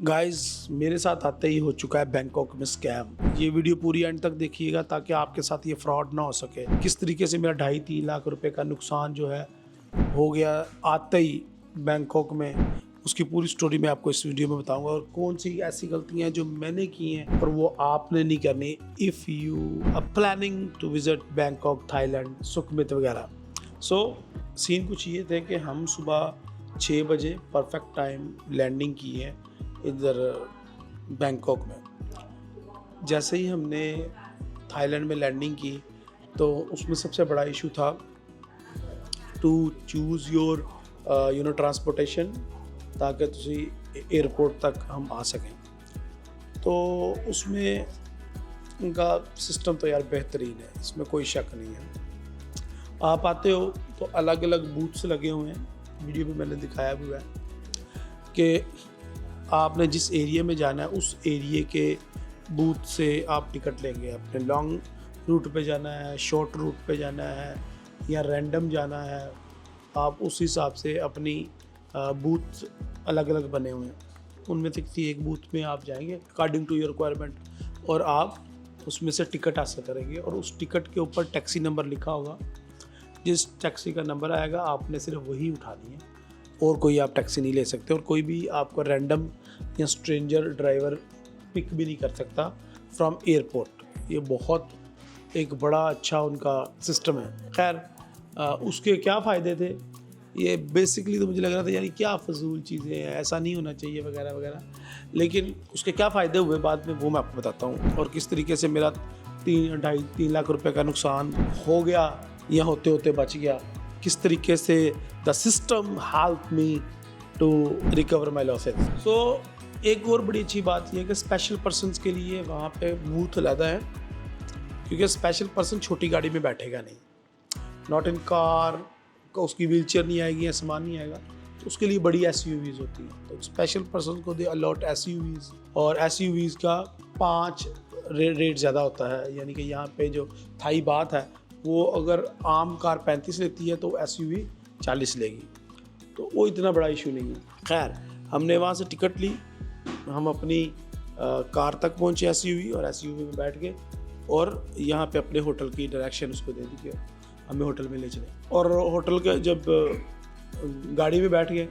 Guys मेरे साथ आते ही हो चुका है बैंकॉक में स्कैम। ये वीडियो पूरी एंड तक देखिएगा ताकि आपके साथ ये फ्रॉड ना हो सके। किस तरीके से मेरा 2.5-3 लाख रुपए का नुकसान जो है हो गया आते ही बैंकॉक में, उसकी पूरी स्टोरी मैं आपको इस वीडियो में बताऊंगा। और कौन सी ऐसी गलतियां जो मैंने की हैं और वो आपने नहीं करनी if you are planning to visit Bangkok, Thailand, Sukhumvit वगैरह। सीन कुछ ये थे कि हम सुबह 6 बजे परफेक्ट टाइम लैंडिंग की है इधर बैंकॉक में। जैसे ही हमने थाईलैंड में लैंडिंग की तो उसमें सबसे बड़ा इशू था टू चूज़ योर ट्रांसपोर्टेशन ताकि तुसी एयरपोर्ट तक हम आ सकें। तो उसमें उनका सिस्टम तो यार बेहतरीन है, इसमें कोई शक नहीं है। आप आते हो तो अलग अलग बूथ्स लगे हुए हैं, वीडियो में मैंने दिखाया भी हुआ है कि आपने जिस एरिया में जाना है उस एरिया के बूथ से आप टिकट लेंगे। अपने लॉन्ग रूट पे जाना है, शॉर्ट रूट पे जाना है या रैंडम जाना है, आप उस हिसाब से अपनी बूथ अलग अलग बने हुए हैं। उनमें से किसी एक बूथ में आप जाएंगे अकॉर्डिंग टू योर रिक्वायरमेंट और आप उसमें से टिकट हासिल करेंगे और उस टिकट के ऊपर टैक्सी नंबर लिखा होगा। जिस टैक्सी का नंबर आएगा आपने सिर्फ वही उठानी है और कोई आप टैक्सी नहीं ले सकते और कोई भी आपको रैंडम या स्ट्रेंजर ड्राइवर पिक भी नहीं कर सकता फ्रॉम एयरपोर्ट। ये बहुत एक बड़ा अच्छा उनका सिस्टम है। खैर उसके क्या फ़ायदे थे ये बेसिकली तो मुझे लग रहा था यानी क्या फजूल चीज़ें हैं, ऐसा नहीं होना चाहिए वगैरह वगैरह, लेकिन उसके क्या फ़ायदे हुए बाद में वो मैं आपको बताता हूँ और किस तरीके से मेरा 3 लाख रुपए का नुकसान हो गया या होते होते बच गया। किस तरीके से the system help me to recover my losses. So एक और बड़ी अच्छी बात यह है कि स्पेशल पर्सनस के लिए वहाँ पे बूथ अलग है, क्योंकि स्पेशल पर्सन छोटी गाड़ी में बैठेगा नहीं, नॉट इन कार, उसकी व्हील चेयर नहीं आएगी या सामान नहीं आएगा, तो उसके लिए बड़ी SUVs होती हैं। तो स्पेशल पर्सन को दे अलॉट SUVs और SUVs का 5 रेट ज़्यादा होता है। यानी कि यहाँ पे जो थाई बात है वो अगर आम कार 35 लेती है तो SUV 40 लेगी, तो वो इतना बड़ा इशू नहीं है। खैर हमने वहाँ से टिकट ली, हम अपनी कार तक पहुँचे SUV और SUV में बैठ गए और यहाँ पे अपने होटल की डायरेक्शन उसको दे दी कि हमें होटल में ले चले। और होटल के जब गाड़ी में बैठ गए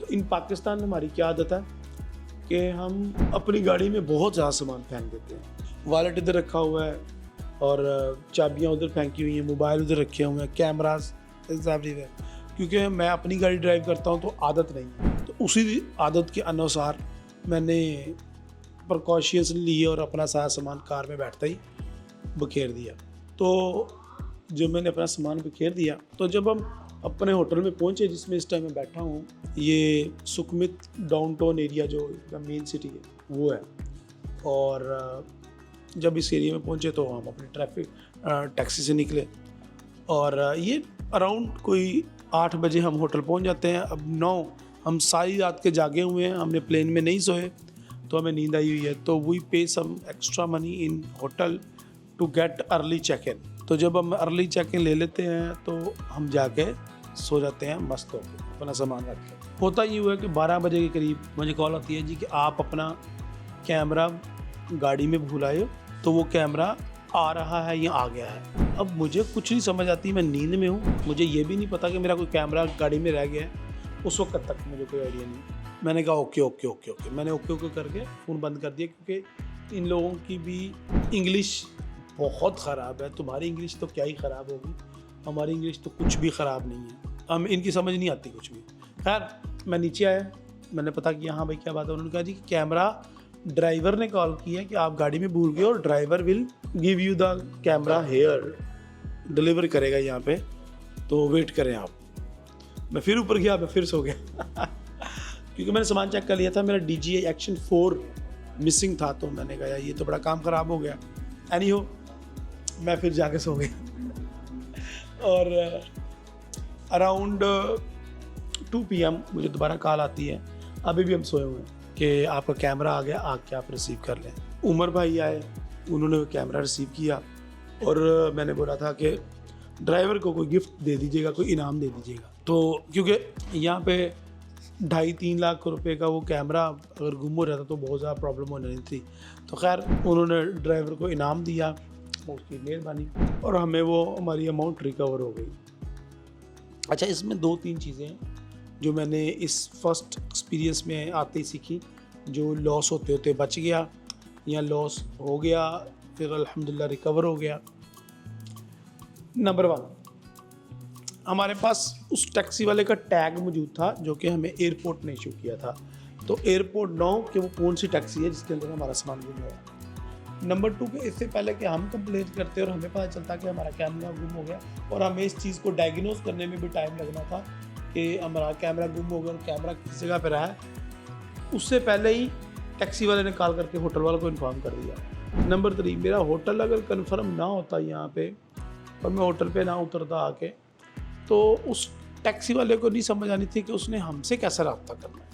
तो इन पाकिस्तान में हमारी क्या आदत है कि हम अपनी गाड़ी में बहुत ज़्यादा सामान फेंक देते हैं। वॉलेट इधर रखा हुआ है और चाबियाँ उधर फेंकी हुई हैं, मोबाइल उधर रखे हुए हैं, कैमरास एवरीवेयर। क्योंकि मैं अपनी गाड़ी ड्राइव करता हूँ तो आदत नहीं है, तो उसी आदत के अनुसार मैंने प्रिकॉशंस लिए और अपना सारा सामान कार में बैठता ही बखेर दिया। तो जब मैंने अपना सामान बिखेर दिया तो जब हम अपने होटल में पहुंचे, जिसमें इस टाइम मैं बैठा हूँ, ये सुखमित डाउनटाउन एरिया जो मेन सिटी है वो है। और जब इस एरिया में पहुंचे तो हम अपने टैक्सी से निकले और ये अराउंड कोई 8 बजे हम होटल पहुंच जाते हैं। अब 9 हम सारी रात के जागे हुए हैं, हमने प्लेन में नहीं सोए तो हमें नींद आई हुई है। तो we pay some extra money in hotel to get early check in. तो जब हम अर्ली चेक इन ले लेते हैं तो हम जाके सो जाते हैं मस्त होकर अपना सामान रख के। होता ये हुआ कि 12 बजे के करीब मुझे कॉल आती है जी कि आप अपना कैमरा गाड़ी में भूल आए हो, तो वो कैमरा आ रहा है या आ गया है। अब मुझे कुछ नहीं समझ आती, मैं नींद में हूँ, मुझे ये भी नहीं पता कि मेरा कोई कैमरा गाड़ी में रह गया है। उस वक्त तक मुझे कोई आइडिया नहीं। मैंने कहा ओके ओके ओके ओके, मैंने ओके ओके करके फ़ोन बंद कर दिया, क्योंकि इन लोगों की भी इंग्लिश बहुत ख़राब है। तुम्हारी इंग्लिश तो क्या ही ख़राब होगी, हमारी इंग्लिश तो कुछ भी ख़राब नहीं है, हम इनकी समझ नहीं आती कुछ भी। खैर मैं नीचे आया, मैंने पता किया हाँ भाई क्या बात है। उन्होंने कहा जी कि कैमरा ड्राइवर ने कॉल किया कि आप गाड़ी में भूल गए और driver will give you the camera here, deliver करेगा यहाँ पे, तो वेट करें आप। मैं फिर ऊपर गया, मैं फिर सो गया क्योंकि मैंने सामान चेक कर लिया था, मेरा DJI Action 4 मिसिंग था। तो मैंने कहा ये तो बड़ा काम ख़राब हो गया। एनीहो मैं फिर जाके सो गया और अराउंड 2 PM मुझे दोबारा कॉल आती है, अभी भी हम सोए हुए हैं, कि आपका कैमरा आ गया, आके आप रिसीव कर लें। उमर भाई आए, उन्होंने कैमरा रिसीव किया और मैंने बोला था कि ड्राइवर को कोई गिफ्ट दे दीजिएगा, कोई इनाम दे दीजिएगा। तो क्योंकि यहाँ पे 2.5-3 लाख रुपए का वो कैमरा अगर गुम हो जाता तो बहुत ज़्यादा प्रॉब्लम होने नहीं थी। तो खैर उन्होंने ड्राइवर को इनाम दिया, उसकी मेहरबानी, और हमें वो हमारी अमाउंट रिकवर हो गई। अच्छा, इसमें 2-3 चीज़ें हैं जो मैंने इस फर्स्ट एक्सपीरियंस में आते ही सीखी। जो लॉस होते होते बच गया, या लॉस हो गया फिर अल्हम्दुलिल्लाह रिकवर हो गया। नंबर 1, हमारे पास उस टैक्सी वाले का टैग मौजूद था जो कि हमें एयरपोर्ट ने इशू किया था, तो एयरपोर्ट नो कि वो कौन सी टैक्सी है जिसके अंदर हमारा सामान गुम हुआ। नंबर 2 कि इससे पहले कि हम कंप्लेन करते और हमें पता चलता कि हमारा कैमरा गुम हो गया, और हमें इस चीज़ को डायग्नोज करने में भी टाइम लगना था कि हमारा कैमरा गुम हो गया और कैमरा किस जगह पर रहा है, उससे पहले ही टैक्सी वाले ने कॉल करके होटल वालों को इन्फॉर्म कर दिया। नंबर 3, मेरा होटल अगर कन्फर्म ना होता यहाँ पे और मैं होटल पे ना उतरता आके, तो उस टैक्सी वाले को नहीं समझ आनी थी कि उसने हमसे कैसे रब्ता करना है,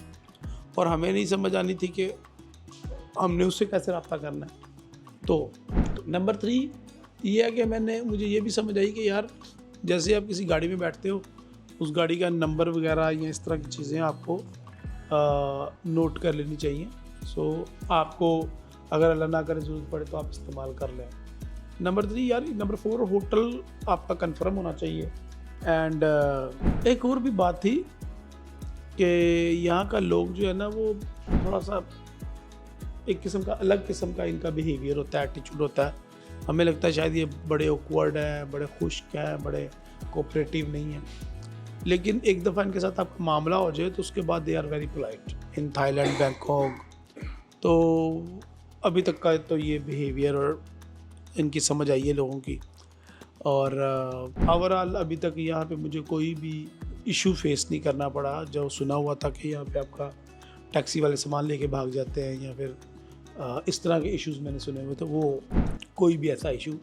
और हमें नहीं समझ आनी थी कि हमने उससे कैसे रब्ता करना है। तो नंबर 3 ये है कि मुझे ये भी समझ आई कि यार जैसे आप किसी गाड़ी में बैठते हो, उस गाड़ी का नंबर वगैरह या इस तरह की चीज़ें आपको नोट कर लेनी चाहिए। सो आपको अगर अल्लाह ना करे ज़रूरत पड़े तो आप इस्तेमाल कर लें। नंबर 4 होटल आपका कंफर्म होना चाहिए। एंड एक और भी बात थी कि यहाँ का लोग जो है ना वो थोड़ा सा एक किस्म का अलग किस्म का इनका बिहेवियर होता है, एटीट्यूड होता है। हमें लगता है शायद ये बड़े ऑकवर्ड हैं, बड़े खुश्क हैं, बड़े कोऑपरेटिव नहीं हैं, लेकिन एक दफ़ा इनके साथ आपका मामला हो जाए तो उसके बाद they are very polite. In Thailand, Bangkok, तो अभी तक का तो ये बिहेवियर और इनकी समझ आई है लोगों की। और ओवरऑल अभी तक यहाँ पे मुझे कोई भी इशू फेस नहीं करना पड़ा। जो सुना हुआ था कि यहाँ पे आपका टैक्सी वाले सामान लेके भाग जाते हैं या फिर इस तरह के इश्यूज़ मैंने सुने हुए, तो वो कोई भी ऐसा इशू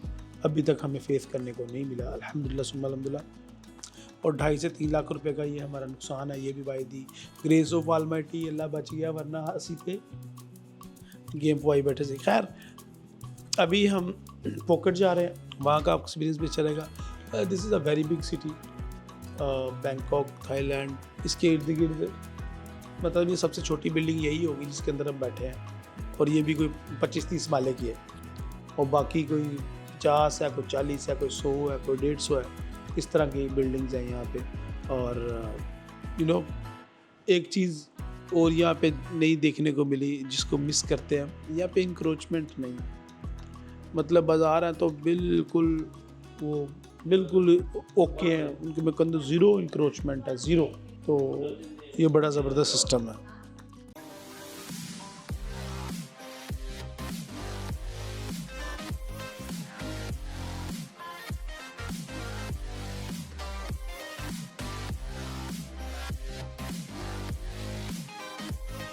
अभी तक हमें फेस करने को नहीं मिला, अल्हम्दुलिल्लाह सुम्मा अल्हम्दुलिल्लाह। और 2.5 से 3 लाख रुपए का ये हमारा नुकसान है, ये भी by the grace of almighty, Allah बच गया, वरना हंसी पे गेम पवाई बैठे से। खैर अभी हम पॉकेट जा रहे हैं, वहाँ का एक्सपीरियंस भी चलेगा। This is a very big city, Bangkok, Thailand, इसके इर्द गिर्द मतलब ये सबसे छोटी बिल्डिंग यही होगी जिसके अंदर हम बैठे हैं, और ये भी कोई 25-30 माले की है, और बाकी कोई 50 है, कोई 40 है, कोई 100 है, कोई 150 है, इस तरह की बिल्डिंग्स हैं यहाँ पे। और एक चीज़ और यहाँ पे नई देखने को मिली जिसको मिस करते हैं, यहाँ पे इंक्रोचमेंट नहीं, मतलब बाज़ार हैं तो बिल्कुल ओके हैं, उनके में कंधे ज़ीरो इंक्रोचमेंट है, ज़ीरो। तो ये बड़ा ज़बरदस्त सिस्टम है।